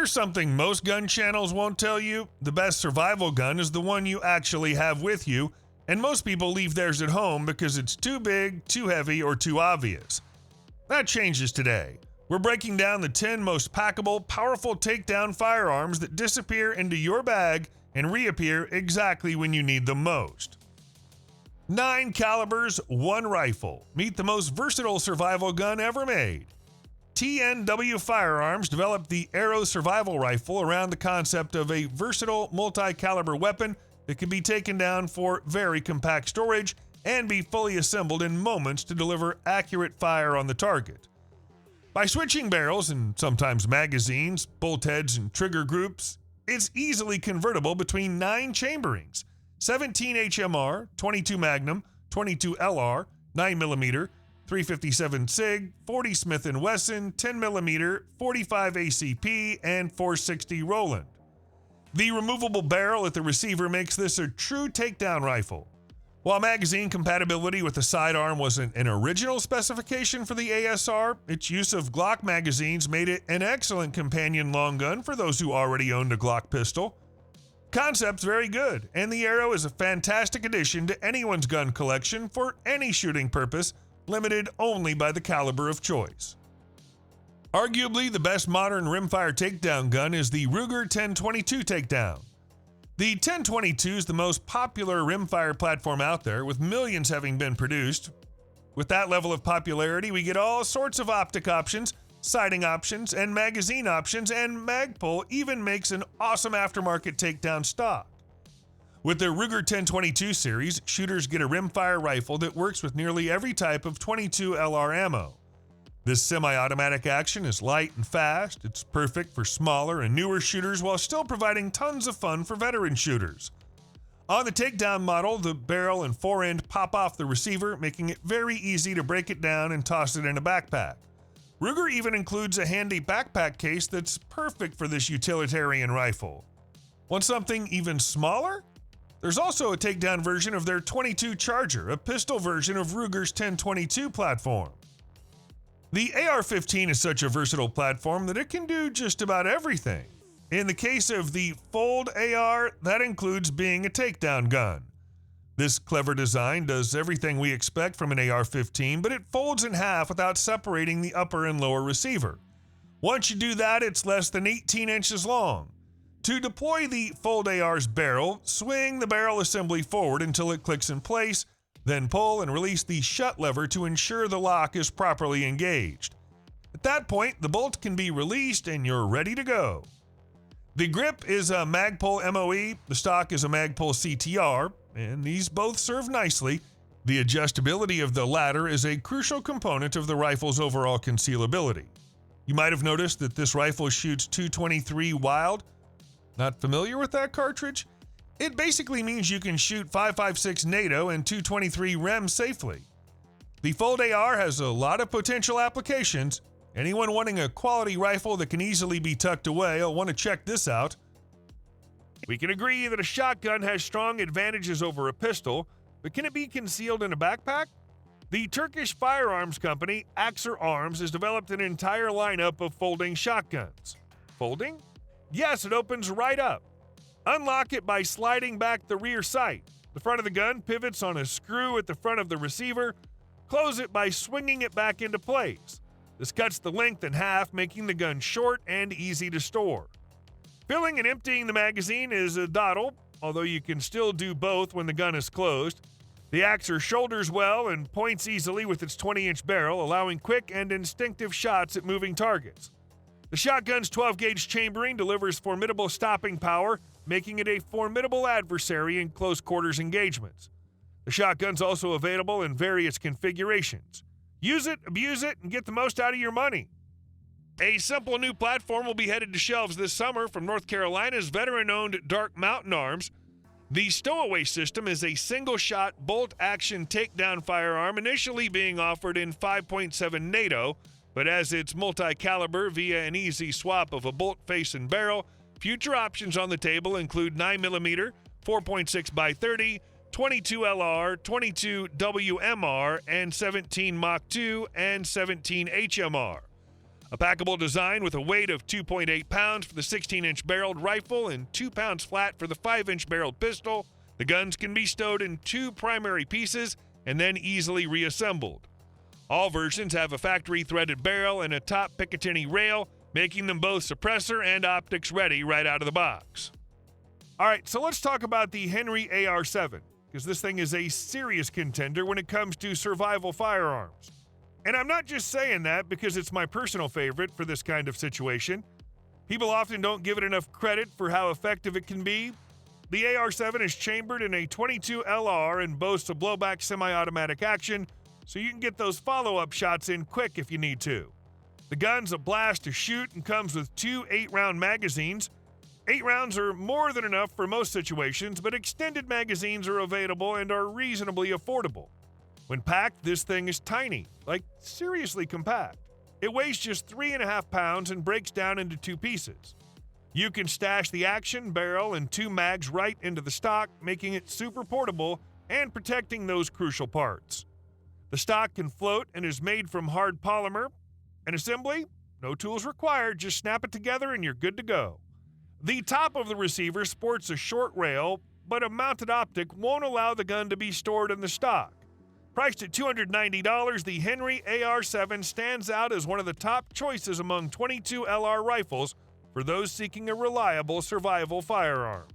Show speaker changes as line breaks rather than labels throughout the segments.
Here's something most gun channels won't tell you. The best survival gun is the one you actually have with you, and most people leave theirs at home because it's too big, too heavy, or too obvious. That changes today. We're breaking down the 10 most packable, powerful takedown firearms that disappear into your bag and reappear exactly when you need them most. 9 calibers, 1 rifle. Meet the most versatile survival gun ever made. TNW Firearms developed the Aero Survival Rifle around the concept of a versatile multi-caliber weapon that can be taken down for very compact storage and be fully assembled in moments to deliver accurate fire on the target. By switching barrels and sometimes magazines, bolt heads, and trigger groups, it's easily convertible between 9 chamberings: 17 HMR, 22 Magnum, 22 LR, 9mm, 357 SIG, 40 Smith & Wesson, 10mm, 45 ACP, and 460 Roland. The removable barrel at the receiver makes this a true takedown rifle. While magazine compatibility with the sidearm wasn't an original specification for the ASR, its use of Glock magazines made it an excellent companion long gun for those who already owned a Glock pistol. Concept's very good, and the Aero is a fantastic addition to anyone's gun collection for any shooting purpose, limited only by the caliber of choice. Arguably, the best modern rimfire takedown gun is the Ruger 1022 Takedown. The 1022 is the most popular rimfire platform out there, with millions having been produced. With that level of popularity, we get all sorts of optic options, sighting options, and magazine options, and Magpul even makes an awesome aftermarket takedown stock. With the Ruger 1022 series, shooters get a rimfire rifle that works with nearly every type of 22 LR ammo. This semi-automatic action is light and fast. It's perfect for smaller and newer shooters while still providing tons of fun for veteran shooters. On the takedown model, the barrel and forend pop off the receiver, making it very easy to break it down and toss it in a backpack. Ruger even includes a handy backpack case that's perfect for this utilitarian rifle. Want something even smaller? There's also a takedown version of their 22 Charger, a pistol version of Ruger's 1022 platform. The AR-15 is such a versatile platform that it can do just about everything. In the case of the Fold AR, that includes being a takedown gun. This clever design does everything we expect from an AR-15, but it folds in half without separating the upper and lower receiver. Once you do that, it's less than 18 inches long. To deploy the Fold AR's barrel, swing the barrel assembly forward until it clicks in place, then pull and release the shut lever to ensure the lock is properly engaged. At that point, the bolt can be released and you're ready to go. The grip is a Magpul MOE, the stock is a Magpul CTR, and these both serve nicely. The adjustability of the latter is a crucial component of the rifle's overall concealability. You might have noticed that this rifle shoots .223 Wild. Not familiar with that cartridge? It basically means you can shoot .556 NATO and .223 REM safely. The Fold AR has a lot of potential applications. Anyone wanting a quality rifle that can easily be tucked away will want to check this out. We can agree that a shotgun has strong advantages over a pistol, but can it be concealed in a backpack? The Turkish firearms company Axer Arms has developed an entire lineup of folding shotguns. Folding? Yes, it opens right up. Unlock it by sliding back the rear sight. The front of the gun pivots on a screw at the front of the receiver. Close it by swinging it back into place. This cuts the length in half, making the gun short and easy to store. Filling and emptying the magazine is a dawdle, although you can still do both when the gun is closed. The Axer shoulders well and points easily with its 20-inch barrel, allowing quick and instinctive shots at moving targets. The shotgun's 12-gauge chambering delivers formidable stopping power, making it a formidable adversary in close-quarters engagements. The shotgun's also available in various configurations. Use it, abuse it, and get the most out of your money. A simple new platform will be headed to shelves this summer from North Carolina's veteran-owned Dark Mountain Arms. The Stowaway system is a single-shot, bolt-action takedown firearm initially being offered in 5.7 NATO, but as it's multi-caliber via an easy swap of a bolt face and barrel, future options on the table include 9mm, 4.6x30, 22 LR, 22 WMR, and 17 Mach 2 and 17 HMR. A packable design with a weight of 2.8 pounds for the 16-inch barreled rifle and 2 pounds flat for the 5-inch barreled pistol, the guns can be stowed in 2 primary pieces and then easily reassembled. All versions have a factory-threaded barrel and a top Picatinny rail, making them both suppressor and optics ready right out of the box. All right, so let's talk about the Henry AR-7, because this thing is a serious contender when it comes to survival firearms. And I'm not just saying that because it's my personal favorite for this kind of situation. People often don't give it enough credit for how effective it can be. The AR-7 is chambered in a .22 LR and boasts a blowback semi-automatic action, so you can get those follow-up shots in quick if you need to. The gun's a blast to shoot and comes with 2 8-round magazines. 8 rounds are more than enough for most situations, but extended magazines are available and are reasonably affordable. When packed, this thing is tiny, like seriously compact. It weighs just 3.5 pounds and breaks down into 2 pieces. You can stash the action, barrel, and 2 mags right into the stock, making it super portable and protecting those crucial parts. The stock can float and is made from hard polymer. An assembly? No tools required, just snap it together and you're good to go. The top of the receiver sports a short rail, but a mounted optic won't allow the gun to be stored in the stock. Priced at $290, the Henry AR-7 stands out as one of the top choices among .22 LR rifles for those seeking a reliable survival firearm.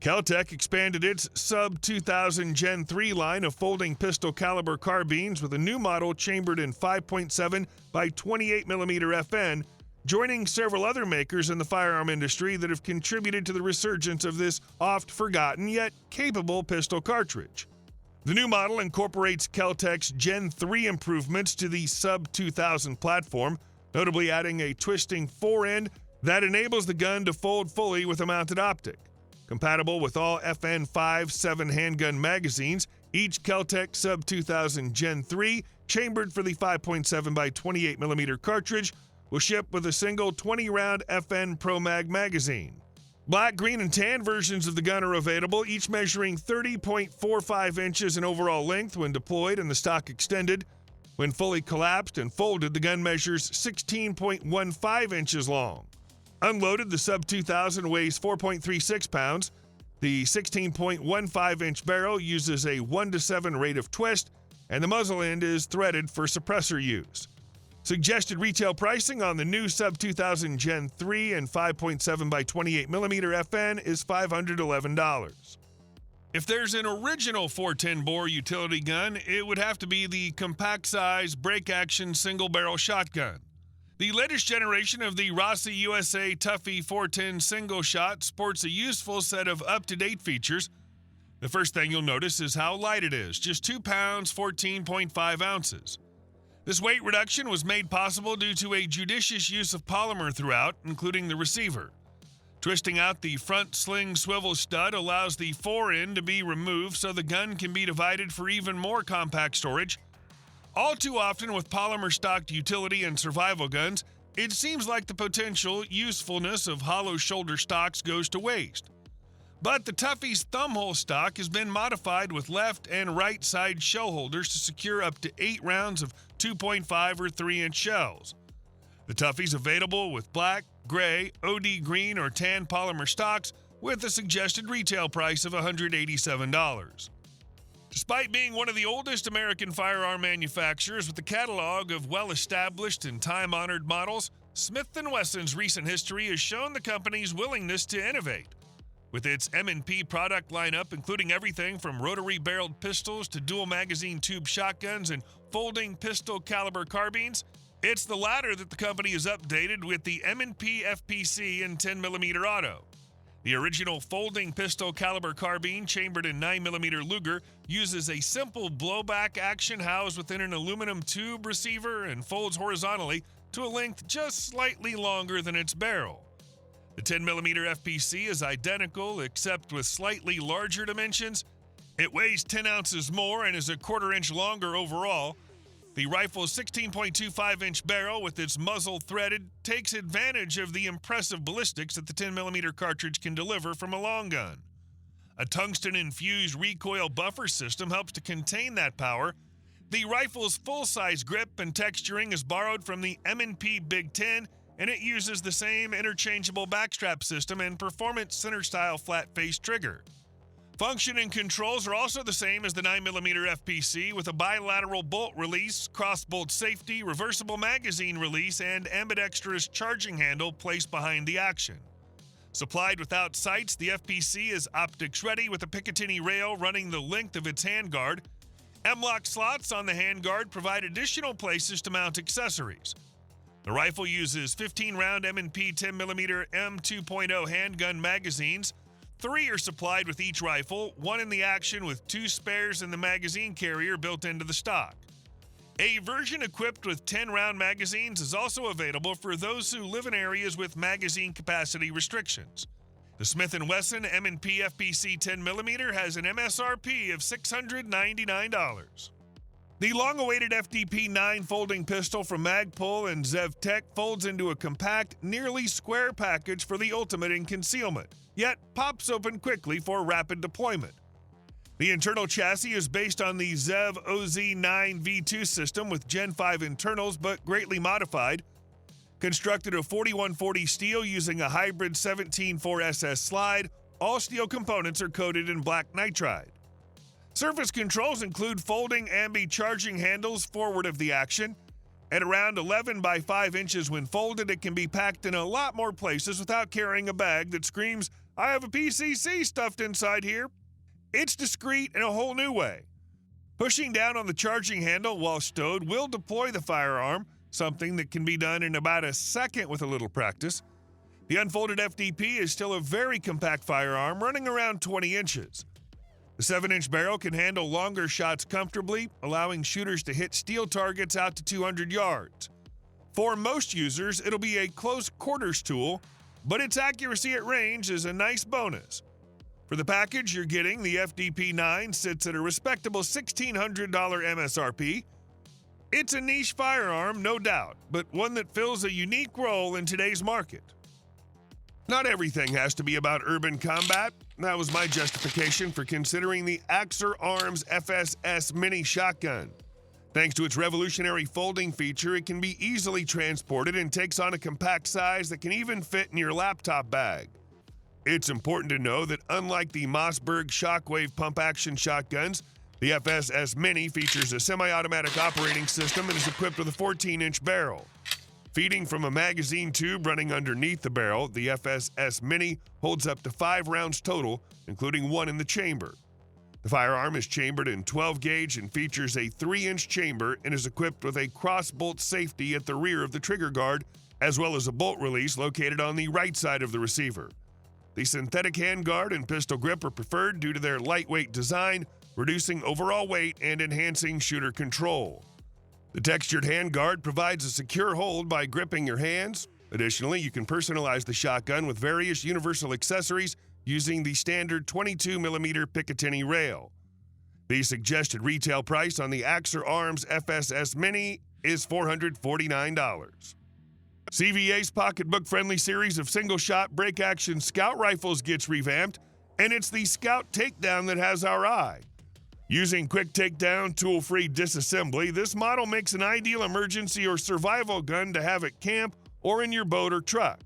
Kel-Tec expanded its Sub-2000 Gen 3 line of folding pistol caliber carbines with a new model chambered in 5.7 by 28mm FN, joining several other makers in the firearm industry that have contributed to the resurgence of this oft-forgotten yet capable pistol cartridge. The new model incorporates Kel-Tec's Gen 3 improvements to the Sub-2000 platform, notably adding a twisting forend that enables the gun to fold fully with a mounted optic. Compatible with all FN 5.7 handgun magazines, each Kel-Tec Sub-2000 Gen 3, chambered for the 5.7 by 28mm cartridge, will ship with a single 20-round FN Pro Mag magazine. Black, green, and tan versions of the gun are available, each measuring 30.45 inches in overall length when deployed and the stock extended. When fully collapsed and folded, the gun measures 16.15 inches long. Unloaded, the Sub-2000 weighs 4.36 pounds. The 16.15-inch barrel uses a 1-to-7 rate of twist, and the muzzle end is threaded for suppressor use. Suggested retail pricing on the new Sub-2000 Gen 3 and 5.7 by 28mm FN is $511. If there's an original 410-bore utility gun, it would have to be the compact-size, break-action, single-barrel shotgun. The latest generation of the Rossi USA Tuffy 410 single shot sports a useful set of up-to-date features. The first thing you'll notice is how light it is, just 2 pounds, 14.5 ounces. This weight reduction was made possible due to a judicious use of polymer throughout, including the receiver. Twisting out the front sling swivel stud allows the forend to be removed so the gun can be divided for even more compact storage. All too often with polymer-stocked utility and survival guns, it seems like the potential usefulness of hollow shoulder stocks goes to waste. But the Tuffy's thumbhole stock has been modified with left and right side shell holders to secure up to 8 rounds of 2.5 or 3-inch shells. The Tuffy's available with black, gray, OD green, or tan polymer stocks with a suggested retail price of $187. Despite being one of the oldest American firearm manufacturers with a catalog of well-established and time-honored models, Smith & Wesson's recent history has shown the company's willingness to innovate. With its M&P product lineup, including everything from rotary-barreled pistols to dual-magazine tube shotguns and folding pistol caliber carbines, it's the latter that the company has updated with the M&P FPC and 10mm auto. The original folding pistol caliber carbine, chambered in 9mm Luger, uses a simple blowback action housed within an aluminum tube receiver and folds horizontally to a length just slightly longer than its barrel. The 10mm FPC is identical except with slightly larger dimensions. It weighs 10 ounces more and is a 1/4 inch longer overall. The rifle's 16.25-inch barrel with its muzzle threaded takes advantage of the impressive ballistics that the 10mm cartridge can deliver from a long gun. A tungsten-infused recoil buffer system helps to contain that power. The rifle's full-size grip and texturing is borrowed from the M&P Big 10, and it uses the same interchangeable backstrap system and performance center-style flat-face trigger. Function and controls are also the same as the 9mm FPC, with a bilateral bolt release, cross-bolt safety, reversible magazine release, and ambidextrous charging handle placed behind the action. Supplied without sights, the FPC is optics-ready with a Picatinny rail running the length of its handguard. M-lock slots on the handguard provide additional places to mount accessories. The rifle uses 15-round M&P 10mm M2.0 handgun magazines. 3 are supplied with each rifle, 1 in the action with 2 spares in the magazine carrier built into the stock. A version equipped with 10-round magazines is also available for those who live in areas with magazine capacity restrictions. The Smith & Wesson M&P FPC 10mm has an MSRP of $699. The long-awaited FDP9 folding pistol from Magpul and Zev Tech folds into a compact, nearly square package for the ultimate in concealment, yet pops open quickly for rapid deployment. The internal chassis is based on the Zev OZ9 V2 system with Gen 5 internals but greatly modified. Constructed of 4140 steel using a hybrid 17.4 SS slide, all steel components are coated in black nitride. Surface controls include folding ambi charging handles forward of the action. At around 11 by 5 inches when folded, it can be packed in a lot more places without carrying a bag that screams, "I have a PCC stuffed inside here." It's discreet in a whole new way. Pushing down on the charging handle while stowed will deploy the firearm, something that can be done in about a second with a little practice. The unfolded FDP is still a very compact firearm, running around 20 inches. The 7-inch barrel can handle longer shots comfortably, allowing shooters to hit steel targets out to 200 yards. For most users, it'll be a close quarters tool, but its accuracy at range is a nice bonus. For the package you're getting, the FDP9 sits at a respectable $1,600 MSRP. It's a niche firearm, no doubt, but one that fills a unique role in today's market. Not everything has to be about urban combat. That was my justification for considering the Axer Arms FSS Mini Shotgun. Thanks to its revolutionary folding feature, it can be easily transported and takes on a compact size that can even fit in your laptop bag. It's important to know that unlike the Mossberg Shockwave pump-action shotguns, the FSS Mini features a semi-automatic operating system and is equipped with a 14-inch barrel. Feeding from a magazine tube running underneath the barrel, the FSS Mini holds up to 5 rounds total, including 1 in the chamber. The firearm is chambered in 12-gauge and features a 3-inch chamber and is equipped with a cross-bolt safety at the rear of the trigger guard, as well as a bolt release located on the right side of the receiver. The synthetic handguard and pistol grip are preferred due to their lightweight design, reducing overall weight and enhancing shooter control. The textured handguard provides a secure hold by gripping your hands. Additionally, you can personalize the shotgun with various universal accessories using the standard 22mm Picatinny rail. The suggested retail price on the Axer Arms FSS Mini is $449. CVA's pocketbook-friendly series of single-shot break-action scout rifles gets revamped, and it's the Scout Takedown that has our eye. Using quick takedown, tool-free disassembly, this model makes an ideal emergency or survival gun to have at camp or in your boat or truck.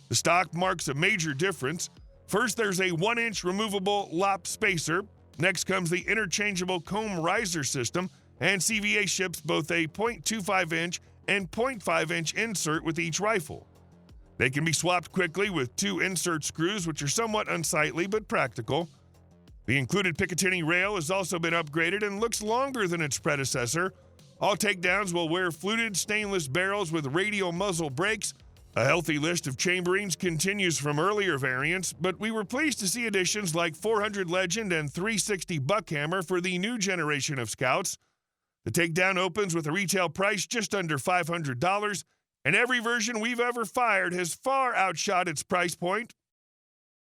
The stock marks a major difference. First, there's a 1-inch removable lop spacer. Next comes the interchangeable comb riser system, and CVA ships both a .25-inch and .5-inch insert with each rifle. They can be swapped quickly with 2 insert screws, which are somewhat unsightly but practical. The included Picatinny rail has also been upgraded and looks longer than its predecessor. All takedowns will wear fluted stainless barrels with radial muzzle brakes. A healthy list of chamberings continues from earlier variants, but we were pleased to see additions like 400 Legend and 360 Buckhammer for the new generation of Scouts. The takedown opens with a retail price just under $500, and every version we've ever fired has far outshot its price point.